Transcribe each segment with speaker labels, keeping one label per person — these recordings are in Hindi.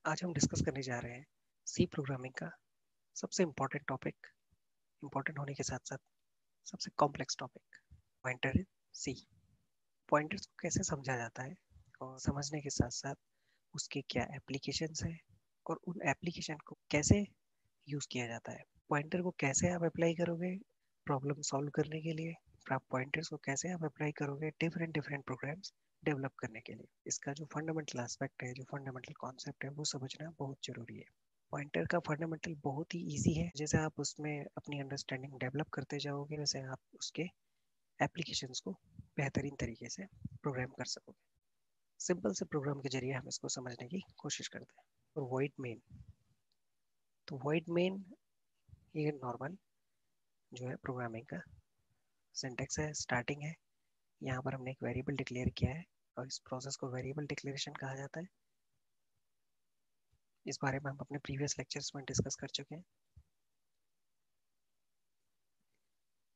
Speaker 1: आज हम डिस्कस करने जा रहे हैं सी प्रोग्रामिंग का सबसे इम्पोर्टेंट टॉपिक, इम्पोर्टेंट होने के साथ साथ सबसे complex topic, pointer in C. Pointers को कैसे समझा जाता है और समझने के साथ साथ उसके क्या एप्लीकेशंस हैं और उन एप्लीकेशन को कैसे यूज़ किया जाता है। पॉइंटर को कैसे आप अप्लाई करोगे प्रॉब्लम सॉल्व करने के लिए, आप पॉइंटर्स को कैसे आप अप्लाई करोगे डिफरेंट डिफरेंट प्रोग्राम्स डेवलप करने के लिए। इसका जो फंडामेंटल एस्पेक्ट है, जो फंडामेंटल कॉन्सेप्ट है, वो समझना बहुत जरूरी है। पॉइंटर का फंडामेंटल बहुत ही इजी है। जैसे आप उसमें अपनी अंडरस्टैंडिंग डेवलप करते जाओगे वैसे आप उसके एप्लीकेशंस को बेहतरीन तरीके से प्रोग्राम कर सकोगे। सिंपल से प्रोग्राम के जरिए हम इसको समझने की कोशिश करते हैं। और वॉइड मेन, तो वॉइड मेन ये नॉर्मल जो है प्रोग्रामिंग का सिंटेक्स है, स्टार्टिंग है। यहाँ पर हमने एक वेरिएबल डिक्लेयर किया है और इस प्रोसेस को वेरिएबल डिक्लेरेशन कहा जाता है। इस बारे में हम अपने प्रीवियस लेक्चर्स में डिस्कस कर चुके हैं।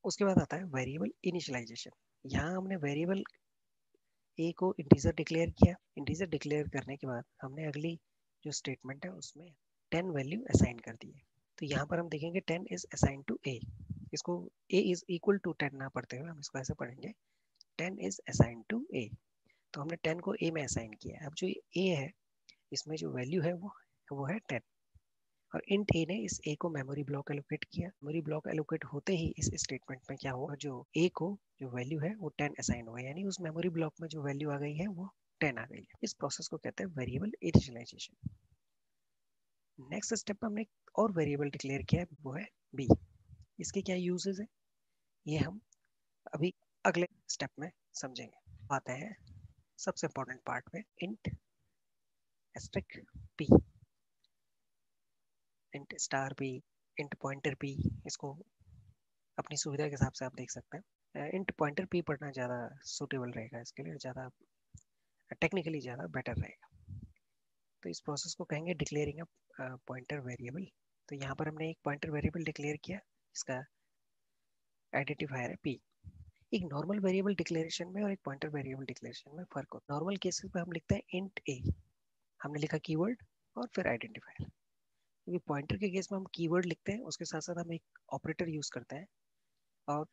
Speaker 1: उसके बाद आता है वेरिएबल इनिशियलाइजेशन। यहाँ हमने वेरिएबल ए को इंटीजर डिक्लेयर किया। इंटीजर डिक्लेयर करने के बाद हमने अगली जो स्टेटमेंट है उसमें 10 वैल्यू असाइन कर दी है। तो यहाँ पर हम देखेंगे 10 इज असाइन टू ए। इसको ए इज इक्वल टू 10 ना पढ़ते हुए हम इसको ऐसे पढ़ेंगे 10 इज असाइन टू ए। तो हमने 10 को ए में असाइन किया है। अब जो ए है इसमें जो वैल्यू है वो है 10 और इंट ए ने इस ए को मेमोरी ब्लॉक एलोकेट किया। मेमोरी ब्लॉक एलोकेट होते ही इस स्टेटमेंट में क्या हुआ, जो ए को जो वैल्यू है वो 10 असाइन हुआ, यानी उस मेमोरी ब्लॉक में जो वैल्यू आ गई है वो 10 आ गई है। इस प्रोसेस को कहते हैं वेरिएबल इनिशियलाइजेशन। नेक्स्ट स्टेप में हमने और वेरिएबल डिक्लेयर किया है, वो है बी। इसके क्या यूजेस है ये हम अभी अगले स्टेप में समझेंगे। आते हैं सबसे इंपॉर्टेंट पार्ट में, int asterisk p, int star p, int pointer p. इसको अपनी सुविधा के हिसाब से आप देख सकते हैं। इंट पॉइंटर पी पढ़ना ज़्यादा सूटेबल रहेगा, इसके लिए ज़्यादा टेक्निकली ज़्यादा बेटर रहेगा। तो इस प्रोसेस को कहेंगे डिक्लेयरिंग अ पॉइंटर वेरिएबल। तो यहाँ पर हमने एक पॉइंटर वेरिएबल डिक्लेयर किया, इसका आइडेंटिफायर है पी। एक नॉर्मल वेरिएबल डिक्लेरेशन में और एक पॉइंटर वेरिएबल डिक्लेरेशन में फर्क होता है। नॉर्मल केसेस में हम लिखते हैं इंट ए, हमने लिखा कीवर्ड और फिर आइडेंटिफायर। क्योंकि पॉइंटर के केस में हम कीवर्ड लिखते हैं, उसके साथ साथ हम एक ऑपरेटर यूज करते हैं और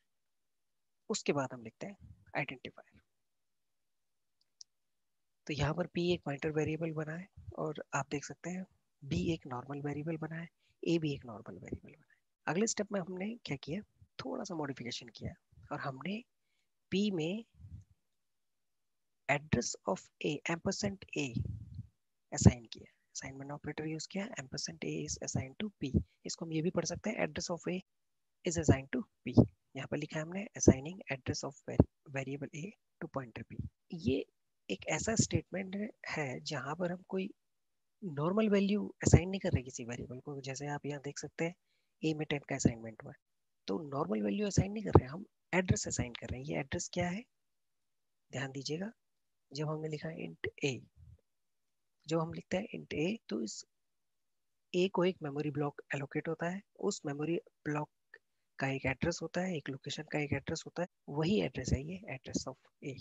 Speaker 1: उसके बाद हम लिखते हैं आइडेंटिफायर। तो यहाँ पर p एक पॉइंटर वेरिएबल बना है और आप देख सकते हैं b एक नॉर्मल वेरिएबल बना है, a भी एक नॉर्मल वेरिएबल बना है। अगले स्टेप में हमने क्या किया, थोड़ा सा मॉडिफिकेशन किया और हमने p में address of a ampersand a assign किया, असाइनमेंट ऑपरेटर यूज किया, ampersand a is assign to p। इसको हम ये भी पढ़ सकते हैं address of a is assign to p। यहाँ पर लिखा है हमने assigning address of variable a to pointer p। ये एक ऐसा स्टेटमेंट है जहां पर हम कोई नॉर्मल वैल्यू असाइन नहीं कर रहे किसी वेरिएबल को। जैसे आप यहाँ देख सकते हैं ए में 10 का असाइनमेंट हुआ है, तो नॉर्मल वैल्यू असाइन नहीं कर रहे, हम एड्रेस असाइन कर रहे हैं। ये एड्रेस क्या है ध्यान दीजिएगा, जब हमने लिखा इंट ए, जब हम लिखते हैं इंट ए तो इस ए को एक मेमोरी ब्लॉक एलोकेट होता है, उस मेमोरी ब्लॉक का एक एड्रेस होता है, एक लोकेशन का एक एड्रेस होता है, वही एड्रेस है ये एड्रेस ऑफ ए।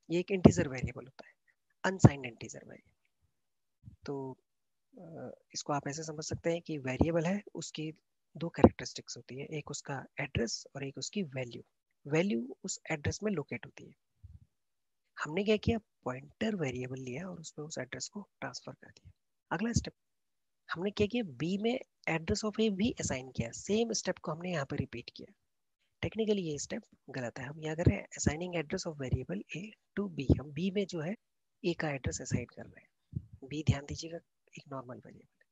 Speaker 1: ये एक इंटीजर वेरिएबल होता है, अनसाइंड इंटीजर वेरिएबल। तो इसको आप ऐसे समझ सकते हैं कि वेरिएबल है, उसकी दो कैरेक्टरिस्टिक्स होती है, एक उसका एड्रेस और एक उसकी वैल्यू। वैल्यू उस एड्रेस में लोकेट होती है। हमने क्या किया, पॉइंटर वेरिएबल लिया और उसमें उस एड्रेस को ट्रांसफर कर दिया। अगला स्टेप हमने क्या किया, बी में एड्रेस ऑफ ए भी असाइन किया, सेम स्टेप को हमने यहाँ पर रिपीट किया। टेक्निकली ये स्टेप गलत है, हम यहाँ कर रहे हैं assigning address of variable a to b. हम बी में जो है ए का एड्रेस असाइन कर रहे हैं। बी ध्यान दीजिएगा एक नॉर्मल वेरिएबल,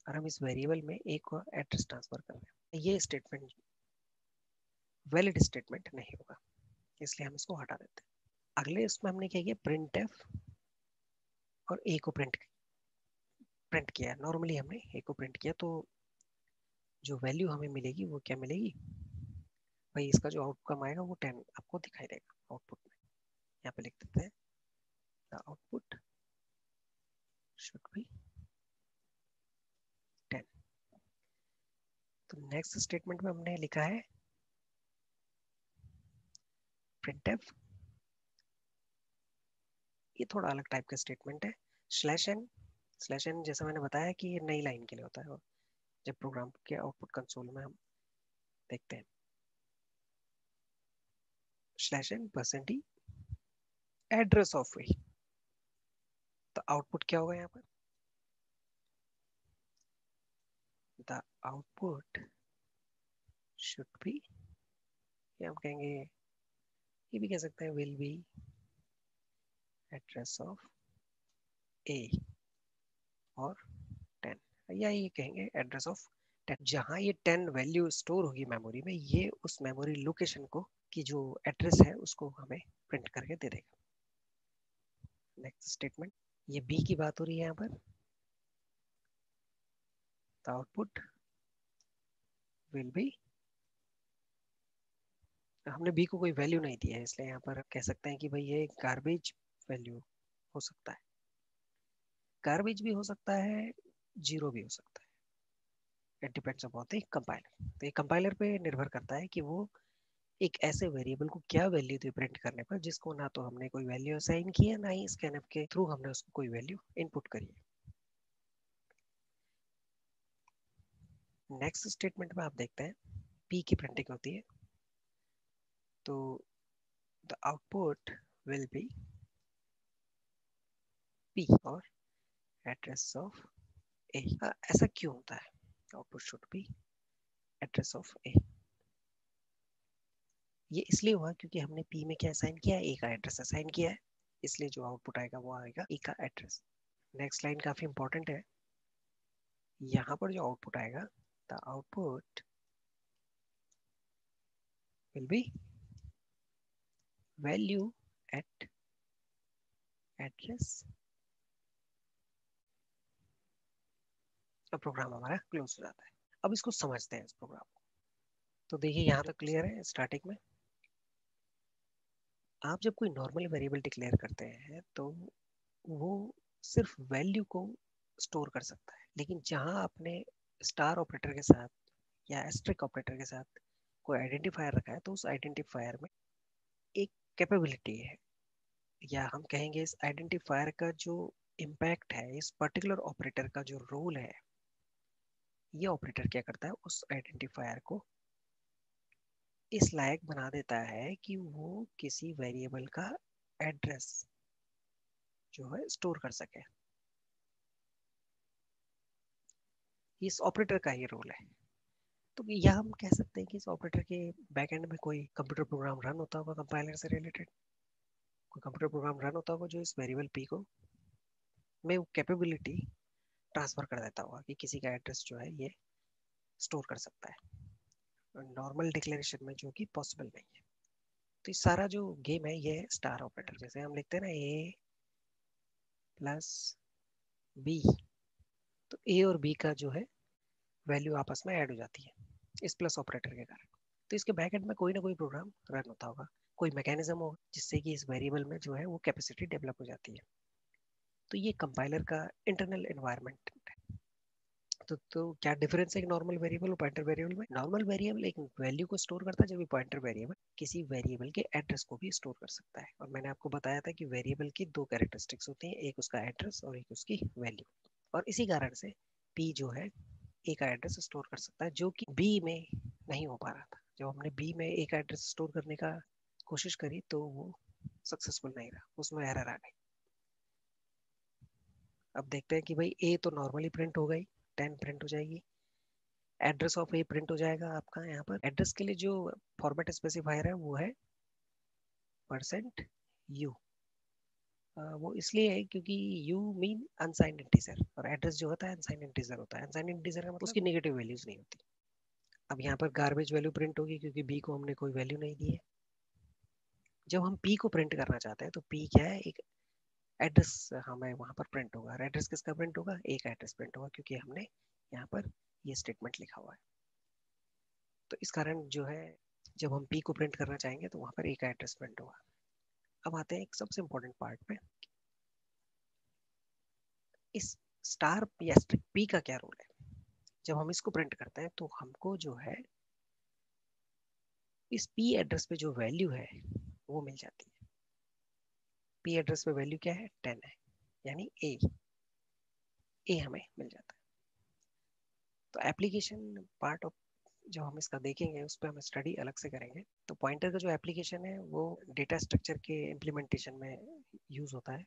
Speaker 1: और हम इस वेरिएबल में एक को एड्रेस ट्रांसफर कर रहे हैं। ये स्टेटमेंट वैलिड स्टेटमेंट नहीं होगा, इसलिए हम इसको हटा देते हैं। अगले उसमें हमने क्या किया, प्रिंट एफ और ए को प्रिंट प्रिंट किया। नॉर्मली हमने ए को प्रिंट किया, तो जो वैल्यू हमें मिलेगी वो क्या मिलेगी भाई, इसका जो आउटकम आएगा वो 10 आपको दिखाई देगा आउटपुट में। यहाँ पे लिख देते हैं द आउटपुट शुड बी 10। तो नेक्स्ट स्टेटमेंट में हमने लिखा है प्रिंट एफ। ये थोड़ा अलग टाइप का स्टेटमेंट है, स्लैश एन जैसा मैंने बताया कि ये नई लाइन के लिए होता है, और जब प्रोग्राम के आउटपुट कंसोल में हम देखते हैं /n%d एड्रेस ऑफ ए, तो आउटपुट क्या होगा यहाँ पर? द आउटपुट शुड बी, या हम कहेंगे, ये भी कह सकते हैं विल बी एड्रेस ऑफ ए और 10, या ये कहेंगे एड्रेस ऑफ 10। जहां ये 10 वैल्यू स्टोर होगी मेमोरी में, ये उस मेमोरी लोकेशन को की जो एड्रेस है उसको हमें प्रिंट करके दे देगा। नेक्स्ट स्टेटमेंट, ये बी की बात हो रही है यहाँ पर। द आउटपुट विल बी, हमने बी को कोई वैल्यू नहीं दी है, इसलिए यहाँ पर कह सकते हैं कि भाई ये गार्बेज वैल्यू हो सकता है। गार्बेज भी हो सकता है, जीरो भी हो सकता है, it depends upon the compiler. तो ये कंपाइलर पे निर्भर करता है कि वो एक ऐसे वेरिएबल को क्या वैल्यू दी प्रिंट करने पर जिसको ना तो हमने कोई वैल्यू असाइन की है, ना ही स्कैनफ के थ्रू हमने उसको कोई वैल्यू इनपुट करी है। नेक्स्ट स्टेटमेंट में आप देखते हैं पी की प्रिंटिंग होती है, तो the output will be P or address of A. ऐसा क्यों होता है? Output should be address of A, ये इसलिए हुआ क्योंकि हमने पी में क्या असाइन किया है? ए का एड्रेस असाइन किया है, इसलिए जो आउटपुट आएगा वो आएगा ए का एड्रेस। नेक्स्ट लाइन काफी इंपॉर्टेंट है, यहाँ पर जो आउटपुट आएगा, the output will B value eight address. अब प्रोग्राम हमारा क्लोज हो जाता है। अब इसको समझते हैं इस प्रोग्राम को। तो देखिए यहाँ तक क्लियर है। स्टार्टिंग में आप जब कोई नॉर्मल वेरिएबल डिक्लेयर करते हैं तो वो सिर्फ वैल्यू को स्टोर कर सकता है, लेकिन जहां आपने स्टार ऑपरेटर के साथ या एस्ट्रिक ऑपरेटर के साथ कोई आइडेंटिफायर रखा है, तो उस आइडेंटिफायर में एक कैपेबिलिटी है, या हम कहेंगे इस आइडेंटिफायर का जो इम्पैक्ट है, इस पर्टिकुलर ऑपरेटर का जो रोल है, ये ऑपरेटर क्या करता है, उस आइडेंटिफायर को इस लायक बना देता है कि वो किसी वेरिएबल का एड्रेस जो है स्टोर कर सके। इस ऑपरेटर का ही रोल है। तो यह हम कह सकते हैं कि इस ऑपरेटर के बैकएंड में कोई कंप्यूटर प्रोग्राम रन होता होगा कंपाइलर से रिलेटेड, कोई कंप्यूटर प्रोग्राम रन होता होगा जो इस वेरिएबल पी को में कैपेबिलिटी ट्रांसफर कर देता होगा कि किसी का एड्रेस जो है ये स्टोर कर सकता है, नॉर्मल डिक्लेरेशन में जो कि पॉसिबल नहीं है। तो ये सारा जो गेम है ये स्टार ऑपरेटर, जैसे हम लिखते हैं ना ए प्लस बी, तो ए और बी का जो है वैल्यू आपस में ऐड हो जाती है इस प्लस ऑपरेटर के कारण। तो इसके बैक एंड में कोई ना कोई प्रोग्राम रन होता होगा, कोई मैकेनिज्म होगा जिससे कि इस वेरिएबल में जो है वो कैपेसिटी डेवलप हो जाती है। तो ये कंपाइलर का इंटरनल एनवायरनमेंट है। तो क्या डिफरेंस है एक नॉर्मल वेरिएबल और पॉइंटर वेरिएबल में? नॉर्मल वेरिएबल एक वैल्यू को स्टोर करता है, जब पॉइंटर वेरिएबल किसी वेरिएबल के एड्रेस को भी स्टोर कर सकता है। और मैंने आपको बताया था कि वेरिएबल की दो कैरेक्टरिस्टिक्स होती हैं, एक उसका एड्रेस और एक उसकी वैल्यू। और इसी कारण से पी जो है ए का एड्रेस स्टोर कर सकता है, जो कि बी में नहीं हो पा रहा था। जब हमने बी में ए का एड्रेस स्टोर करने का कोशिश करी तो वो सक्सेसफुल नहीं रहा, उसमें एरर आ गई। अब देखते हैं कि भाई ए तो नॉर्मली प्रिंट हो गई, 10 प्रिंट हो जाएगी, एड्रेस ऑफ ए प्रिंट हो जाएगा आपका। यहाँ पर एड्रेस के लिए जो फॉर्मेट स्पेसिफायर है वो है %u। वो इसलिए है क्योंकि u मीन अनसाइंड इंटीजर, और एड्रेस जो होता है अनसाइंड इंटीजर होता है। अनसाइंड इंटीजर का मतलब उसकी नेगेटिव वैल्यूज नहीं होती। अब यहाँ पर गार्बेज वैल्यू प्रिंट होगी क्योंकि बी को हमने कोई वैल्यू नहीं दी है। जब हम पी को प्रिंट करना चाहते हैं तो पी क्या है, एक एड्रेस हमें वहां पर प्रिंट होगा। एड्रेस किसका प्रिंट होगा? ए का एड्रेस प्रिंट होगा, क्योंकि हमने यहाँ पर ये स्टेटमेंट लिखा हुआ है। तो इस कारण जो है जब हम पी को प्रिंट करना चाहेंगे तो वहां पर ए का एड्रेस प्रिंट होगा। अब आते हैं एक सबसे इंपॉर्टेंट पार्ट पे, इस स्टार या स्ट्रिक पी का क्या रोल है? जब हम इसको प्रिंट करते हैं तो हमको जो है इस पी एड्रेस पे जो वैल्यू है वो मिल जाती है। पी एड्रेस पे वैल्यू क्या है? 10 है, यानी ए। ए हमें मिल जाता है। तो एप्लीकेशन पार्ट ऑफ जो हम इसका देखेंगे उस पर हम स्टडी अलग से करेंगे। तो पॉइंटर का जो एप्लीकेशन है वो डेटा स्ट्रक्चर के इम्प्लीमेंटेशन में यूज होता है।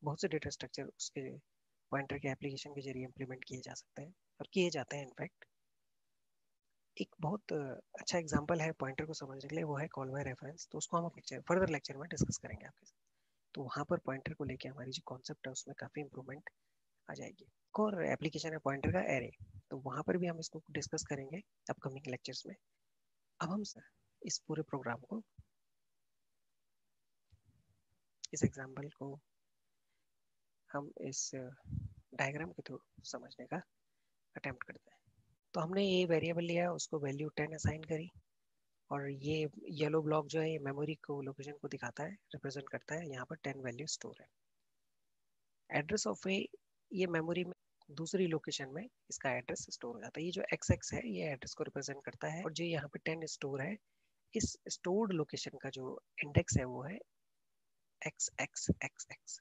Speaker 1: बहुत से डेटा स्ट्रक्चर उसके पॉइंटर के एप्लीकेशन के जरिए इम्प्लीमेंट किए जा सकते हैं और किए जाते हैं इनफैक्ट। एक बहुत अच्छा एग्जांपल है पॉइंटर को समझने के लिए, वो है कॉल बाय रेफरेंस। तो उसको हम फर्दर लेक्चर में डिस्कस करेंगे आपके साथ। तो वहाँ पर पॉइंटर को लेके हमारी जो कॉन्सेप्ट है उसमें काफ़ी इंप्रूवमेंट आ जाएगी। एक और एप्लीकेशन है पॉइंटर का एरे, तो वहाँ पर भी हम इसको डिस्कस करेंगे अपकमिंग लेक्चर्स में। अब हम इस पूरे प्रोग्राम को, इस एग्जाम्पल को हम इस डायग्राम के थ्रू समझने का अटेम्प्ट करते हैं। तो हमने ये वेरिएबल लिया, उसको वैल्यू 10 असाइन करी, और ये येलो ब्लॉक जो है ये मेमोरी को लोकेशन को दिखाता है, रिप्रेजेंट करता है। यहाँ पर 10 वैल्यू स्टोर है। एड्रेस ऑफ ए, ये मेमोरी में दूसरी लोकेशन में इसका एड्रेस स्टोर हो जाता है। ये जो एक्स एक्स है ये एड्रेस को रिप्रेजेंट करता है, और जो यहाँ पे 10 स्टोर है, इस स्टोर्ड लोकेशन का जो इंडेक्स है वो है एक्स एक्स एक्स एक्स।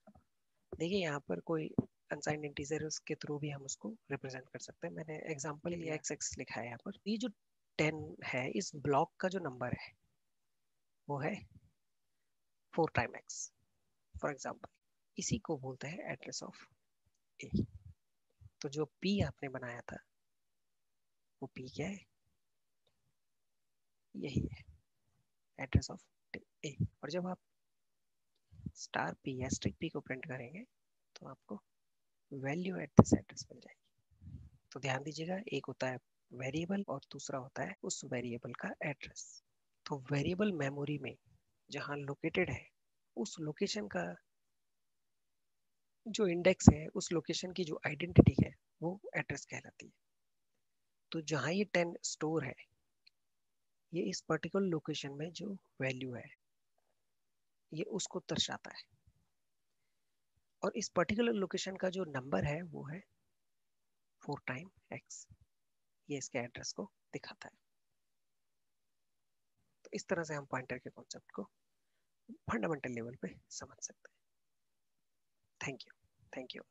Speaker 1: देखिए यहाँ पर कोई अनसाइंड इंटीजर के थ्रू भी हम उसको रिप्रेजेंट कर सकते हैं। मैंने एग्जांपल लिया एक्स एक्स लिखा है यहाँ पर। ये जो 10 है इस ब्लॉक का जो नंबर है वो है 4 टाइम एक्स फॉर एग्जाम्पल। इसी को बोलते हैं एड्रेस ऑफ ए। तो जो पी आपने बनाया था वो पी क्या है, यही है एड्रेस ऑफ ए। और जब आप स्टार पी या स्ट्रिक पी को प्रिंट करेंगे तो आपको वैल्यू एट दिस एड्रेस मिल जाएगी। तो ध्यान दीजिएगा, एक होता है वेरिएबल और दूसरा होता है उस वेरिएबल का एड्रेस। तो वेरिएबल मेमोरी में जहाँ लोकेटेड है उस लोकेशन का जो इंडेक्स है, उस लोकेशन की जो आइडेंटिटी है वो एड्रेस कहलाती है। तो जहाँ ये 10 स्टोर है, ये इस पर्टिकुलर लोकेशन में जो वैल्यू है ये उसको दर्शाता है, और इस पर्टिकुलर लोकेशन का जो नंबर है वो है 4 टाइम एक्स। ये इसके एड्रेस को दिखाता है। तो इस तरह से हम पॉइंटर के कॉन्सेप्ट को फंडामेंटल लेवल पे समझ सकते हैं। Thank you. Thank you.